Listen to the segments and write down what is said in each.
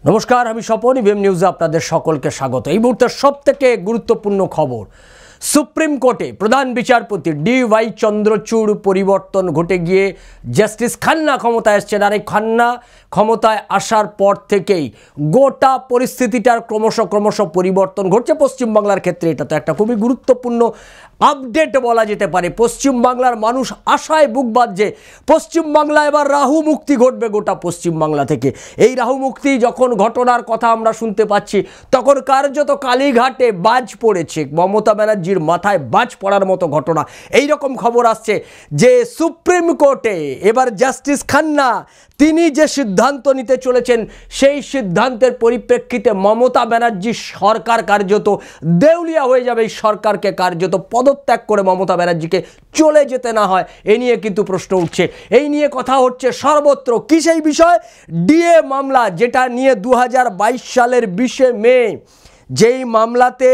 নমস্কার, আমি স্বপন। ইভিএম নিউজে আপনাদের সকলকে স্বাগত। এই মুহূর্তে সবথেকে গুরুত্বপূর্ণ খবর, সুপ্রিম কোর্টে প্রধান বিচারপতি DY চন্দ্রচূড় পরিবর্তন ঘটে গিয়ে জাস্টিস খান্না ক্ষমতায় এসছেন। আর এই খান্না ক্ষমতায় আসার পর থেকেই গোটা পরিস্থিতিটার ক্রমশ পরিবর্তন ঘটছে পশ্চিমবাংলার ক্ষেত্রে। এটা তো একটা খুবই গুরুত্বপূর্ণ আপডেট বলা যেতে পারে। পশ্চিমবাংলার মানুষ আশায় বুক বাঁধছে। পশ্চিমবাংলা এবার রাহু মুক্তি ঘটবে গোটা পশ্চিমবাংলা থেকে। এই রাহু মুক্তি যখন ঘটনার কথা আমরা শুনতে পাচ্ছি, তখন কার্যত কালীঘাটে বাজ পড়েছে। মমতা ব্যানার্জির মাথায় বাজ পড়ার মতো ঘটনা। এই রকম খবর আসছে যে সুপ্রিম কোর্টে এবার জাস্টিস খান্না তিনি যে সিদ্ধান্ত নিতে চলেছেন, সেই সিদ্ধান্তের পরিপ্রেক্ষিতে মমতা ব্যানার্জি সরকার কার্যত দেউলিয়া হয়ে যাবে। এই সরকারকে কার্যত পদত্যাগ করে মমতা ব্যানার্জিকে চলে যেতে না হয়, এ নিয়ে কিন্তু প্রশ্ন উঠছে। এই নিয়ে কথা হচ্ছে সর্বত্র। কি সেই বিষয়? ডিএ মামলা, যেটা নিয়ে 2022 সালের 20 মে যেই মামলাতে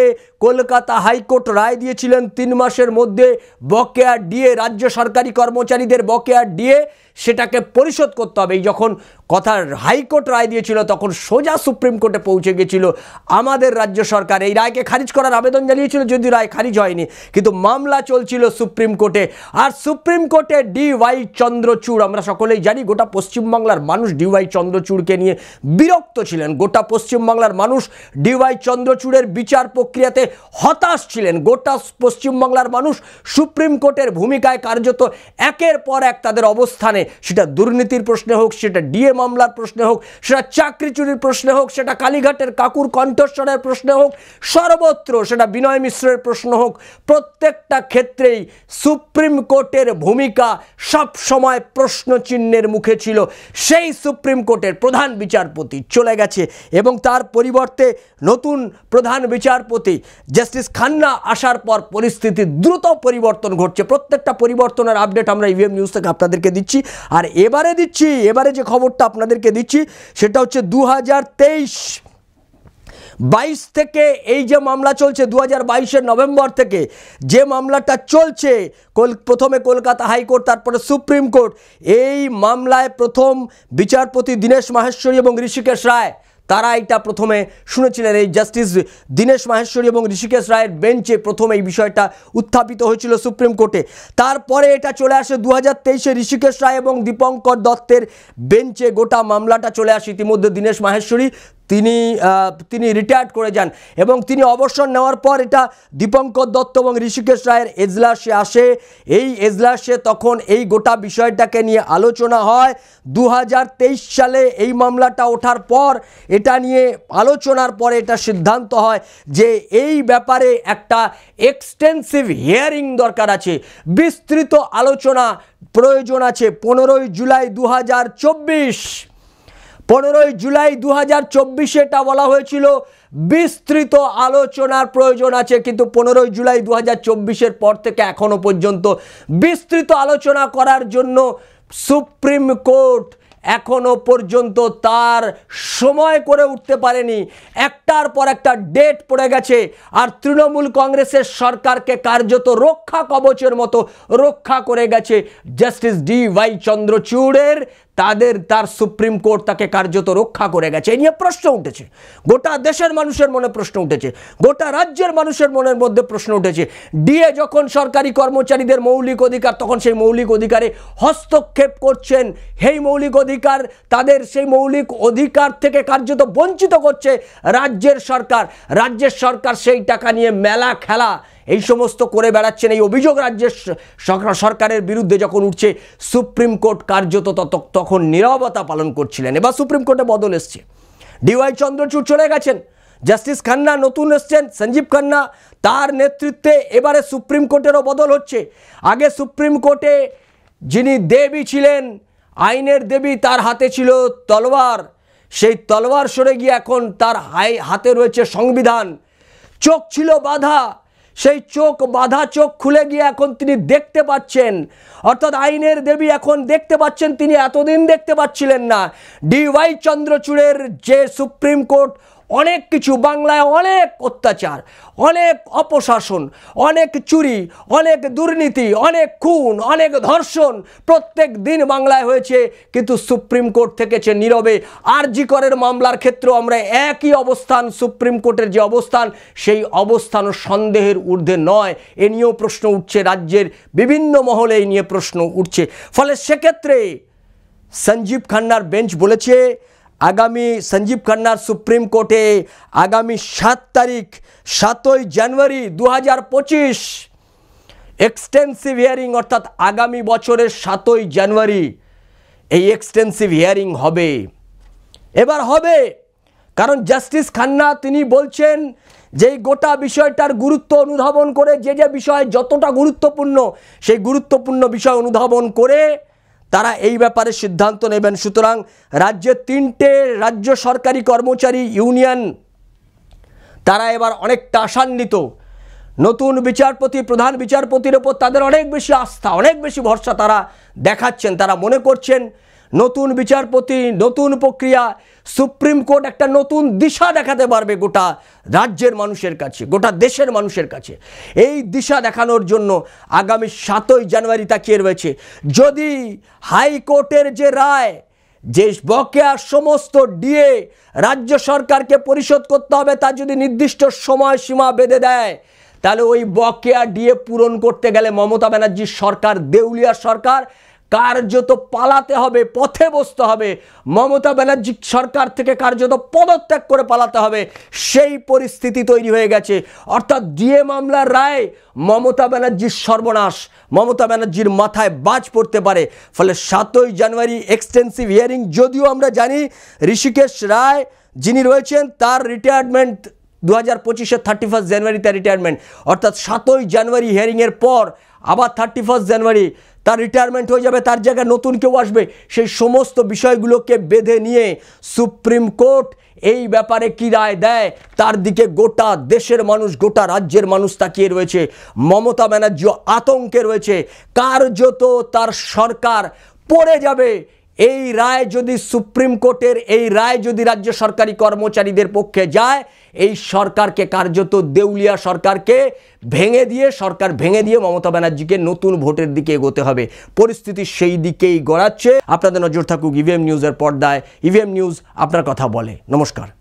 কলকাতা হাইকোর্ট রায় দিয়েছিলেন 3 মাসের মধ্যে বকেয়া ডিএ, রাজ্য সরকারি কর্মচারীদের বকেয়া ডিএ সেটাকে পরিশোধ করতে হবে। এই যখন কথা হাইকোর্ট রায় দিয়েছিল, তখন সোজা সুপ্রিম কোর্টে পৌঁছে গেছিল আমাদের রাজ্য সরকার। এই রায়কে খারিজ করার আবেদন জানিয়েছিল, যদি রায় খারিজ হয়নি, কিন্তু মামলা চলছিল সুপ্রিম কোর্টে। আর সুপ্রিম কোর্টে DY চন্দ্রচূড়, আমরা সকলেই জানি গোটা পশ্চিমবাংলার মানুষ DY চন্দ্রচূড়কে নিয়ে বিরক্ত ছিলেন। গোটা পশ্চিমবাংলার মানুষ DY চন্দ্রচূড়ের বিচার প্রক্রিয়াতে হতাশ ছিলেন। গোটা পশ্চিমবাংলার মানুষ সুপ্রিম কোর্টের ভূমিকায় কার্যত একের পর এক তাদের অবস্থানে, সেটা দুর্নীতির প্রশ্নে হোক, সেটা ডিএ মামলার প্রশ্নে হোক, সেটা চাকরি চুরির প্রশ্নে হোক, সেটা কালীঘাটের কাকুর কণ্ঠস্বরের প্রশ্নে হোক, সর্বত্র সেটা বিনয় মিশ্রের প্রশ্ন হোক, প্রত্যেকটা ক্ষেত্রেই সুপ্রিম কোর্টের ভূমিকা সব সময় প্রশ্নচিহ্নের মুখে ছিল। সেই সুপ্রিম কোর্টের প্রধান বিচারপতি চলে গেছে এবং তার পরিবর্তে নতুন প্রধান বিচারপতি জাস্টিস খান্না আসার পর পরিস্থিতি দ্রুত পরিবর্তন ঘটছে। প্রত্যেকটা পরিবর্তনের আপডেট আমরা ইভিএম নিউজ থেকে আপনাদেরকে দিচ্ছি। আর এবারে যে খবরটা আপনাদেরকে দিচ্ছি, সেটা হচ্ছে 2022 থেকে এই যে মামলা চলছে, 2022-এর নভেম্বর থেকে যে মামলাটা চলছে, প্রথমে কলকাতা হাইকোর্ট, তারপরে সুপ্রিম কোর্ট। এই মামলায় প্রথম বিচারপতি দীনেশ মাহেশ্বরী এবং ঋষিকেশ রায়, তারা এটা প্রথমে শুনেছিলেন। এই জাস্টিস দীনেশ মাহেশ্বরী এবং ঋষিকেশ রায়ের বেঞ্চে প্রথমে এই বিষয়টা উত্থাপিত হয়েছিল সুপ্রিম কোর্টে। তারপরে এটা চলে আসে 2023-এ ঋষিকেশ রায় এবং দীপঙ্কর দত্তের বেঞ্চে গোটা মামলাটা চলে আসে। ইতিমধ্যে দীনেশ মাহেশ্বরী তিনি রিটায়ার্ড করে যান এবং তিনি অবসর নেওয়ার পর এটা দীপঙ্কর দত্ত এবং ঋষিকেশ রায়ের এজলাসে আসে। এই এজলাসে তখন এই গোটা বিষয়টাকে নিয়ে আলোচনা হয়। 2023 সালে এই মামলাটা ওঠার পর এটা নিয়ে আলোচনার পরে এটা সিদ্ধান্ত হয় যে এই ব্যাপারে একটা এক্সটেন্সিভ হিয়ারিং দরকার আছে, বিস্তৃত আলোচনা প্রয়োজন আছে। 15ই জুলাই 2024 এটা বলা হয়েছিল বিস্তৃত আলোচনার প্রয়োজন আছে, কিন্তু 15ই জুলাই 2024-এর পর থেকে এখনো পর্যন্ত বিস্তৃত আলোচনা করার জন্য সুপ্রিম কোর্ট এখনো পর্যন্ত তার সময় করে উঠতে পারেনি। একটার পর একটা ডেট পড়ে গেছে। আর তৃণমূল কংগ্রেসের সরকারকে কার্যত রক্ষা কবচের মতো রক্ষা করে গেছে জাস্টিস DY চন্দ্রচূড়ের। তার সুপ্রিম কোর্ট তাকে কার্যত রক্ষা করে গেছে। এই নিয়ে প্রশ্ন উঠেছে, গোটা দেশের মানুষের মনে প্রশ্ন উঠেছে, গোটা রাজ্যের মানুষের মনের মধ্যে প্রশ্ন উঠেছে। ডিএ যখন সরকারি কর্মচারীদের মৌলিক অধিকার, তখন সেই মৌলিক অধিকারে হস্তক্ষেপ করছেন। সেই মৌলিক অধিকার, তাদের সেই মৌলিক অধিকার থেকে কার্যত বঞ্চিত করছে রাজ্যের সরকার সেই টাকা নিয়ে মেলা খেলা এই সমস্ত করে বেড়াচ্ছেন। এই অভিযোগ রাজ্যের সরকারের বিরুদ্ধে যখন উঠছে, সুপ্রিম কোর্ট কার্যত তখন নীরবতা পালন করছিলেন। এবার সুপ্রিম কোর্টে বদল এসছে, DY চন্দ্রচূড় চলে গেছেন, জাস্টিস খান্না নতুন এসছেন সঞ্জীব খান্না, তার নেতৃত্বে এবারে সুপ্রিম কোর্টেরও বদল হচ্ছে। আগে সুপ্রিম কোর্টে যিনি দেবী ছিলেন, আইনের দেবী, তার হাতে ছিল তলোয়ার। সেই তলোয়ার সরে গিয়ে এখন তার হাতে রয়েছে সংবিধান। চোখ ছিল বাঁধা, সেই বাঁধা চোখ খুলে গিয়ে এখন তিনি দেখতে পাচ্ছেন, অর্থাৎ আইনের দেবী এখন দেখতে পাচ্ছেন, তিনি এতদিন দেখতে পাচ্ছিলেন না। DY চন্দ্রচূড়ের যে সুপ্রিম কোর্ট অনেক কিছু, বাংলায় অনেক অত্যাচার, অনেক অপশাসন, অনেক চুরি, অনেক দুর্নীতি, অনেক খুন, অনেক ধর্ষণ প্রত্যেক দিন বাংলায় হয়েছে, কিন্তু সুপ্রিম কোর্ট থেকেছে নীরবে। আরজি করের মামলার ক্ষেত্রেও আমরা একই অবস্থান, সুপ্রিম কোর্টের যে অবস্থান সেই অবস্থানও সন্দেহের ঊর্ধ্বে নয়। এ নিয়েও প্রশ্ন উঠছে, রাজ্যের বিভিন্ন মহলে এই নিয়ে প্রশ্ন উঠছে। ফলে সেক্ষেত্রে সঞ্জীব খান্নার বেঞ্চ বলেছে আগামী সঞ্জীব খান্নার সুপ্রিম কোর্টে আগামী 7 তারিখ 7ই জানুয়ারি 2025 এক্সটেন্সিভ হিয়ারিং, অর্থাৎ আগামী বছরের 7ই জানুয়ারি এই এক্সটেন্সিভ হিয়ারিং হবে। এবার হবে কারণ জাস্টিস খান্না তিনি বলছেন যে এই গোটা বিষয়টার গুরুত্ব অনুধাবন করে, যে যে বিষয় যতটা গুরুত্বপূর্ণ সেই গুরুত্বপূর্ণ বিষয় অনুধাবন করে তারা এই ব্যাপারে সিদ্ধান্ত নেবেন। সুতরাং রাজ্যের 3টে রাজ্য সরকারি কর্মচারী ইউনিয়ন তারা এবার অনেকটা আশান্বিত। নতুন বিচারপতি, প্রধান বিচারপতির ওপর তাদের অনেক বেশি আস্থা, অনেক বেশি ভরসা তারা দেখাচ্ছেন। তারা মনে করছেন নতুন বিচারপতি, নতুন প্রক্রিয়া, সুপ্রিম কোর্ট একটা নতুন দিশা দেখাতে পারবে গোটা রাজ্যের মানুষের কাছে, গোটা দেশের মানুষের কাছে। এই দিশা দেখানোর জন্য আগামী 7ই জানুয়ারি তাকিয়ে রয়েছে। যদি হাইকোর্টের যে রায়, যে বকেয়া সমস্ত ডিএ রাজ্য সরকারকে পরিশোধ করতে হবে, তার যদি নির্দিষ্ট সময়সীমা বেঁধে দেয়, তাহলে ওই বকেয়া ডিএ পূরণ করতে গেলে মমতা ব্যানার্জির সরকার, দেউলিয়া সরকার কার্যত পালাতে হবে, পথে বসতে হবে। মমতা ব্যানার্জি সরকার থেকে কার্যত পদত্যাগ করে পালাতে হবে, সেই পরিস্থিতি তৈরি হয়ে গেছে। অর্থাৎ ডিএ মামলার রায় মমতা ব্যানার্জির সর্বনাশ, মমতা ব্যানার্জির মাথায় বাজ পড়তে পারে। ফলে 7ই জানুয়ারি এক্সটেন্সিভ হিয়ারিং, যদিও আমরা জানি ঋষিকেশ রায় যিনি রয়েছেন তার রিটায়ারমেন্ট 2025-এর 31 জানুয়ারি তার রিটায়ারমেন্ট, অর্থাৎ 7ই জানুয়ারি হিয়ারিংয়ের পর আবার 31 জানুয়ারি তার রিটায়ারমেন্ট হয়ে যাবে, তার জায়গায় নতুন কেউ আসবে। সেই সমস্ত বিষয়গুলোকে বেঁধে নিয়ে সুপ্রিম কোর্ট এই ব্যাপারে কি রায় দেয় তার দিকে গোটা দেশের মানুষ, গোটা রাজ্যের মানুষ তাকিয়ে রয়েছে। মমতা ব্যানার্জি আতঙ্কে রয়েছে, কার্যত তার সরকার পড়ে যাবে। এই রায় যদি সুপ্রিম কোর্টের এই রায় যদি রাজ্য সরকারি কর্মচারীদের পক্ষে যায়, এই সরকারকে কার্যত দেউলিয়া সরকারকে ভেঙে দিয়ে, সরকার ভেঙে দিয়ে মমতা ব্যানার্জিকে নতুন ভোটের দিকে এগোতে হবে। পরিস্থিতি সেই দিকেই গড়াচ্ছে। আপনাদের নজর থাকুক ইভিএম নিউজের পর্দায়। ইভিএম নিউজ আপনার কথা বলে। নমস্কার।